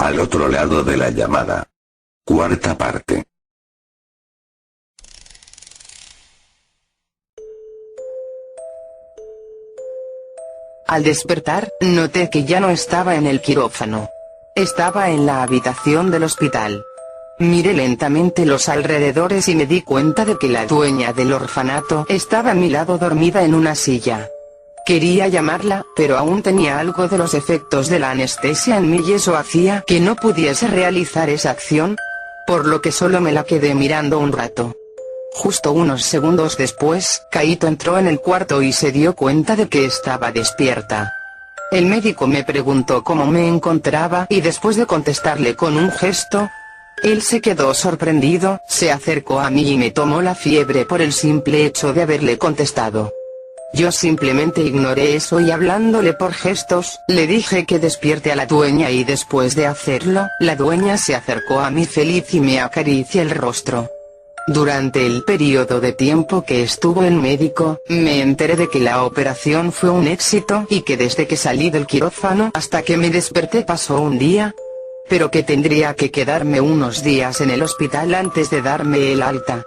Al otro lado de la llamada. Cuarta parte. Al despertar, noté que ya no estaba en el quirófano. Estaba en la habitación del hospital. Miré lentamente los alrededores y me di cuenta de que la dueña del orfanato estaba a mi lado dormida en una silla. Quería llamarla, pero aún tenía algo de los efectos de la anestesia en mí y eso hacía que no pudiese realizar esa acción, por lo que solo me la quedé mirando un rato. Justo unos segundos después, Kaito entró en el cuarto y se dio cuenta de que estaba despierta. El médico me preguntó cómo me encontraba y después de contestarle con un gesto, él se quedó sorprendido, se acercó a mí y me tomó la fiebre por el simple hecho de haberle contestado. Yo simplemente ignoré eso y hablándole por gestos, le dije que despierte a la dueña y después de hacerlo, la dueña se acercó a mí feliz y me acarició el rostro. Durante el periodo de tiempo que estuvo el médico, me enteré de que la operación fue un éxito y que desde que salí del quirófano hasta que me desperté pasó un día, pero que tendría que quedarme unos días en el hospital antes de darme el alta.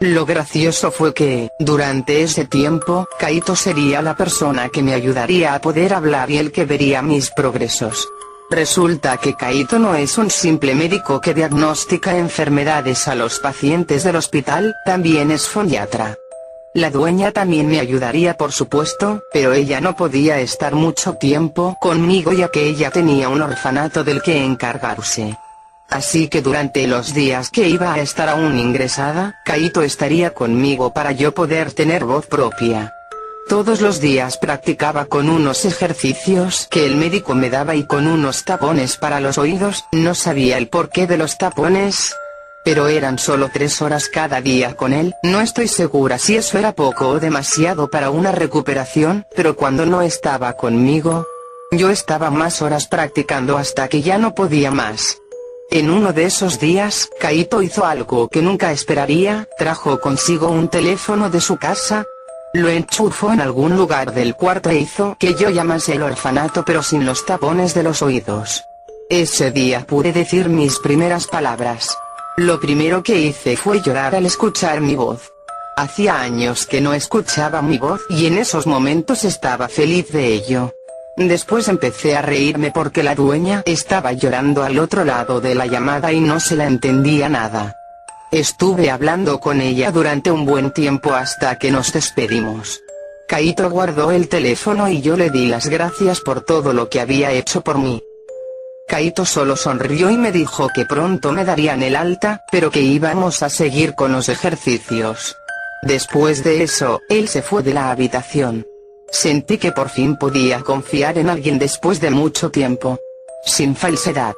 Lo gracioso fue que, durante ese tiempo, Kaito sería la persona que me ayudaría a poder hablar y el que vería mis progresos. Resulta que Kaito no es un simple médico que diagnostica enfermedades a los pacientes del hospital, también es foniatra. La dueña también me ayudaría por supuesto, pero ella no podía estar mucho tiempo conmigo ya que ella tenía un orfanato del que encargarse. Así que durante los días que iba a estar aún ingresada, Kaito estaría conmigo para yo poder tener voz propia. Todos los días practicaba con unos ejercicios que el médico me daba y con unos tapones para los oídos, no sabía el porqué de los tapones, pero eran solo 3 horas cada día con él, no estoy segura si eso era poco o demasiado para una recuperación, pero cuando no estaba conmigo, yo estaba más horas practicando hasta que ya no podía más. En uno de esos días, Kaito hizo algo que nunca esperaría, trajo consigo un teléfono de su casa, lo enchufó en algún lugar del cuarto e hizo que yo llamase el orfanato pero sin los tapones de los oídos. Ese día pude decir mis primeras palabras. Lo primero que hice fue llorar al escuchar mi voz. Hacía años que no escuchaba mi voz y en esos momentos estaba feliz de ello. Después empecé a reírme porque la dueña estaba llorando al otro lado de la llamada y no se la entendía nada. Estuve hablando con ella durante un buen tiempo hasta que nos despedimos. Kaito guardó el teléfono y yo le di las gracias por todo lo que había hecho por mí. Kaito solo sonrió y me dijo que pronto me darían el alta, pero que íbamos a seguir con los ejercicios. Después de eso, él se fue de la habitación. Sentí que por fin podía confiar en alguien después de mucho tiempo. Sin falsedad.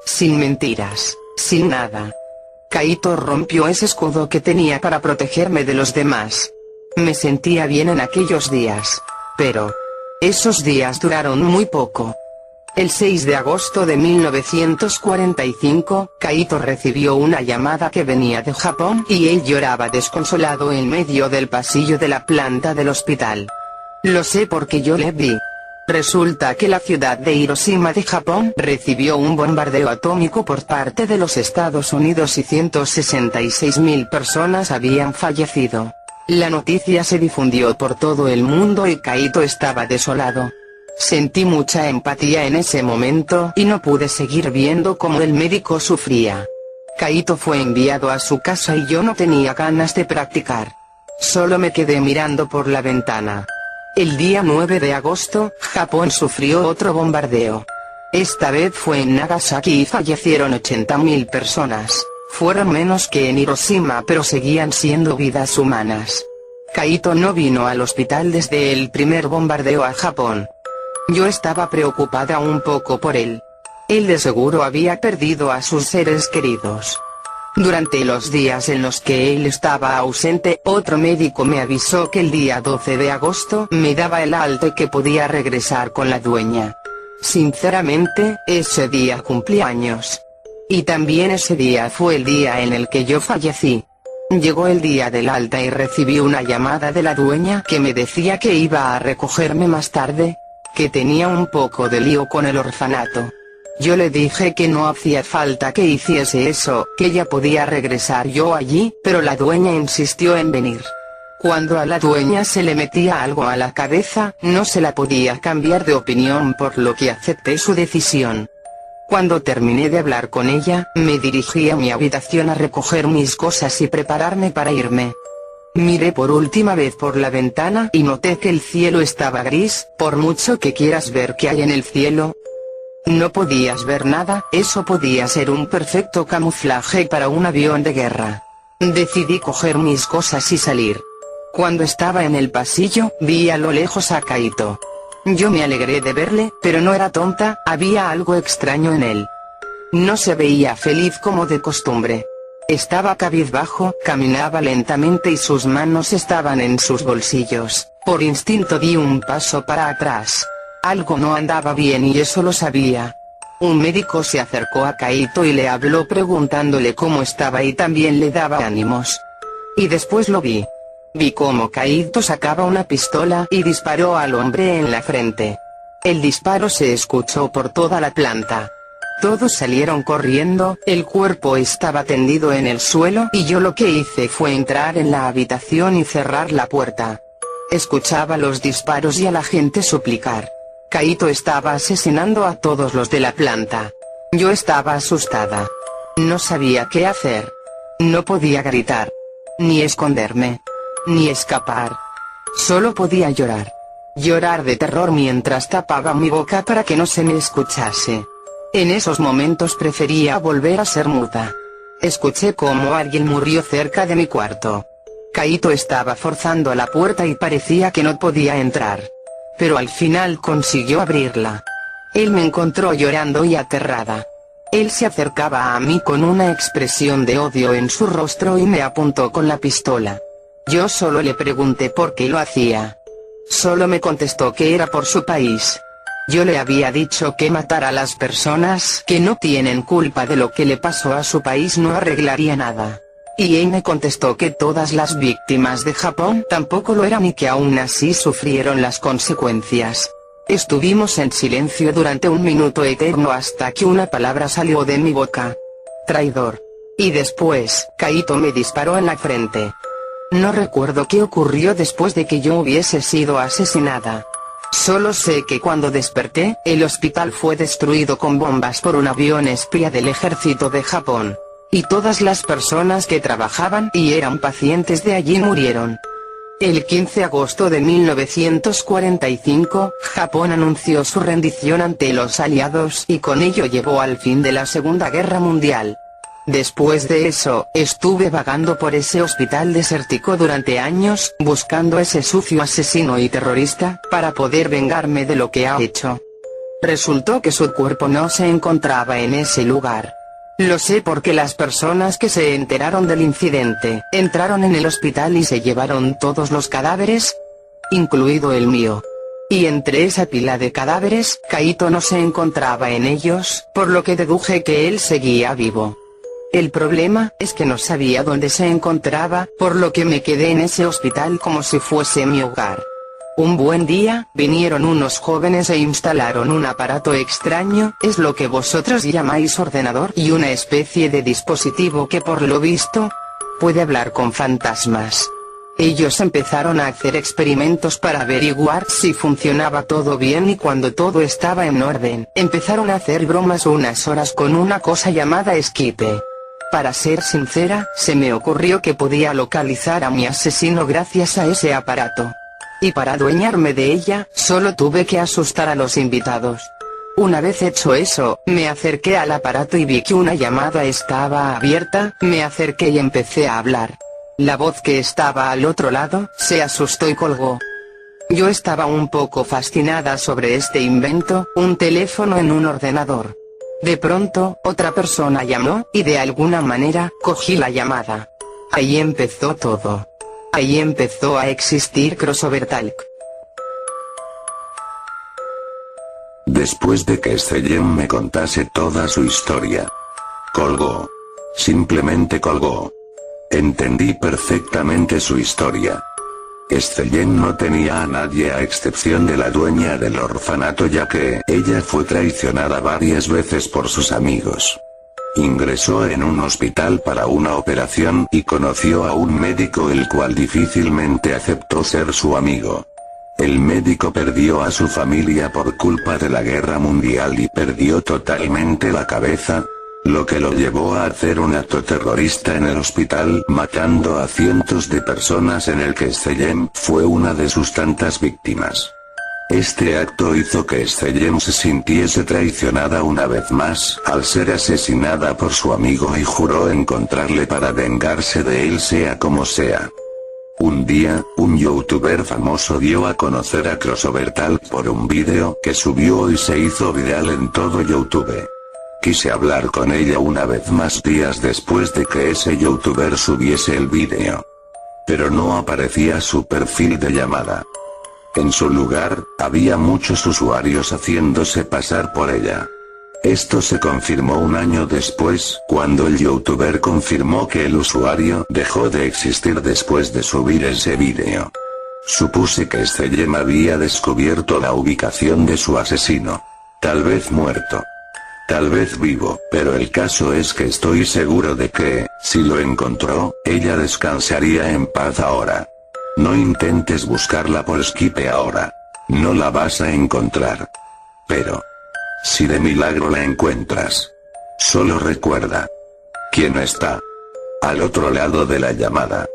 Sin mentiras. Sin nada. Kaito rompió ese escudo que tenía para protegerme de los demás. Me sentía bien en aquellos días. Pero esos días duraron muy poco. El 6 de agosto de 1945, Kaito recibió una llamada que venía de Japón y él lloraba desconsolado en medio del pasillo de la planta del hospital. Lo sé porque yo le vi. Resulta que la ciudad de Hiroshima de Japón recibió un bombardeo atómico por parte de los Estados Unidos y 166.000 personas habían fallecido. La noticia se difundió por todo el mundo y Kaito estaba desolado. Sentí mucha empatía en ese momento y no pude seguir viendo cómo el médico sufría. Kaito fue enviado a su casa y yo no tenía ganas de practicar. Solo me quedé mirando por la ventana. El día 9 de agosto, Japón sufrió otro bombardeo. Esta vez fue en Nagasaki y fallecieron 80.000 personas. Fueron menos que en Hiroshima pero seguían siendo vidas humanas. Kaito no vino al hospital desde el primer bombardeo a Japón. Yo estaba preocupada un poco por él. Él de seguro había perdido a sus seres queridos. Durante los días en los que él estaba ausente, otro médico me avisó que el día 12 de agosto me daba el alta y que podía regresar con la dueña. Sinceramente, ese día cumplí años. Y también ese día fue el día en el que yo fallecí. Llegó el día del alta y recibí una llamada de la dueña que me decía que iba a recogerme más tarde, que tenía un poco de lío con el orfanato. Yo le dije que no hacía falta que hiciese eso, que ya podía regresar yo allí, pero la dueña insistió en venir. Cuando a la dueña se le metía algo a la cabeza, no se la podía cambiar de opinión, por lo que acepté su decisión. Cuando terminé de hablar con ella, me dirigí a mi habitación a recoger mis cosas y prepararme para irme. Miré por última vez por la ventana y noté que el cielo estaba gris. Por mucho que quieras ver qué hay en el cielo, no podías ver nada. Eso podía ser un perfecto camuflaje para un avión de guerra. Decidí coger mis cosas y salir. Cuando estaba en el pasillo, vi a lo lejos a Kaito. Yo me alegré de verle, pero no era tonta, había algo extraño en él. No se veía feliz como de costumbre. Estaba cabizbajo, caminaba lentamente y sus manos estaban en sus bolsillos. Por instinto di un paso para atrás. Algo no andaba bien y eso lo sabía. Un médico se acercó a Kaito y le habló preguntándole cómo estaba y también le daba ánimos. Y después lo vi. Vi cómo Kaito sacaba una pistola y disparó al hombre en la frente. El disparo se escuchó por toda la planta. Todos salieron corriendo, el cuerpo estaba tendido en el suelo y yo lo que hice fue entrar en la habitación y cerrar la puerta. Escuchaba los disparos y a la gente suplicar. Kaito estaba asesinando a todos los de la planta. Yo estaba asustada. No sabía qué hacer. No podía gritar. Ni esconderme. Ni escapar. Solo podía llorar. Llorar de terror mientras tapaba mi boca para que no se me escuchase. En esos momentos prefería volver a ser muda. Escuché cómo alguien murió cerca de mi cuarto. Kaito estaba forzando la puerta y parecía que no podía entrar. Pero al final consiguió abrirla. Él me encontró llorando y aterrada. Él se acercaba a mí con una expresión de odio en su rostro y me apuntó con la pistola. Yo solo le pregunté por qué lo hacía. Solo me contestó que era por su país. Yo le había dicho que matar a las personas que no tienen culpa de lo que le pasó a su país no arreglaría nada. Y él me contestó que todas las víctimas de Japón tampoco lo eran y que aún así sufrieron las consecuencias. Estuvimos en silencio durante un minuto eterno hasta que una palabra salió de mi boca. Traidor. Y después, Kaito me disparó en la frente. No recuerdo qué ocurrió después de que yo hubiese sido asesinada. Solo sé que cuando desperté, el hospital fue destruido con bombas por un avión espía del ejército de Japón. Y todas las personas que trabajaban y eran pacientes de allí murieron. El 15 de agosto de 1945, Japón anunció su rendición ante los aliados y con ello llevó al fin de la Segunda Guerra Mundial. Después de eso, estuve vagando por ese hospital desértico durante años, buscando a ese sucio asesino y terrorista, para poder vengarme de lo que ha hecho. Resultó que su cuerpo no se encontraba en ese lugar. Lo sé porque las personas que se enteraron del incidente, entraron en el hospital y se llevaron todos los cadáveres, incluido el mío. Y entre esa pila de cadáveres, Kaito no se encontraba en ellos, por lo que deduje que él seguía vivo. El problema es que no sabía dónde se encontraba, por lo que me quedé en ese hospital como si fuese mi hogar. Un buen día, vinieron unos jóvenes e instalaron un aparato extraño, es lo que vosotros llamáis ordenador, y una especie de dispositivo que por lo visto, puede hablar con fantasmas. Ellos empezaron a hacer experimentos para averiguar si funcionaba todo bien y cuando todo estaba en orden, empezaron a hacer bromas unas horas con una cosa llamada Skype. Para ser sincera, se me ocurrió que podía localizar a mi asesino gracias a ese aparato. Y para adueñarme de ella, solo tuve que asustar a los invitados. Una vez hecho eso, me acerqué al aparato y vi que una llamada estaba abierta, me acerqué y empecé a hablar. La voz que estaba al otro lado, se asustó y colgó. Yo estaba un poco fascinada sobre este invento, un teléfono en un ordenador. De pronto, otra persona llamó, y de alguna manera, cogí la llamada. Ahí empezó todo. Ahí empezó a existir Crossover Talk. Después de que Zellen me contase toda su historia, colgó. Simplemente colgó. Entendí perfectamente su historia. Stellem no tenía a nadie a excepción de la dueña del orfanato, ya que ella fue traicionada varias veces por sus amigos. Ingresó en un hospital para una operación y conoció a un médico el cual difícilmente aceptó ser su amigo. El médico perdió a su familia por culpa de la guerra mundial y perdió totalmente la cabeza, lo que lo llevó a hacer un acto terrorista en el hospital, matando a cientos de personas, en el que Stellem fue una de sus tantas víctimas. Este acto hizo que Stellem se sintiese traicionada una vez más al ser asesinada por su amigo, y juró encontrarle para vengarse de él sea como sea. Un día, un youtuber famoso dio a conocer a Crossovertal por un vídeo que subió y se hizo viral en todo YouTube. Quise hablar con ella una vez más días después de que ese youtuber subiese el vídeo, pero no aparecía su perfil de llamada. En su lugar, había muchos usuarios haciéndose pasar por ella. Esto se confirmó un año después, cuando el youtuber confirmó que el usuario dejó de existir después de subir ese vídeo. Supuse que Stellem había descubierto la ubicación de su asesino. Tal vez muerto, tal vez vivo, pero el caso es que estoy seguro de que, si lo encontró, ella descansaría en paz ahora. No intentes buscarla por Skype ahora. No la vas a encontrar. Pero, si de milagro la encuentras, solo recuerda quién está al otro lado de la llamada.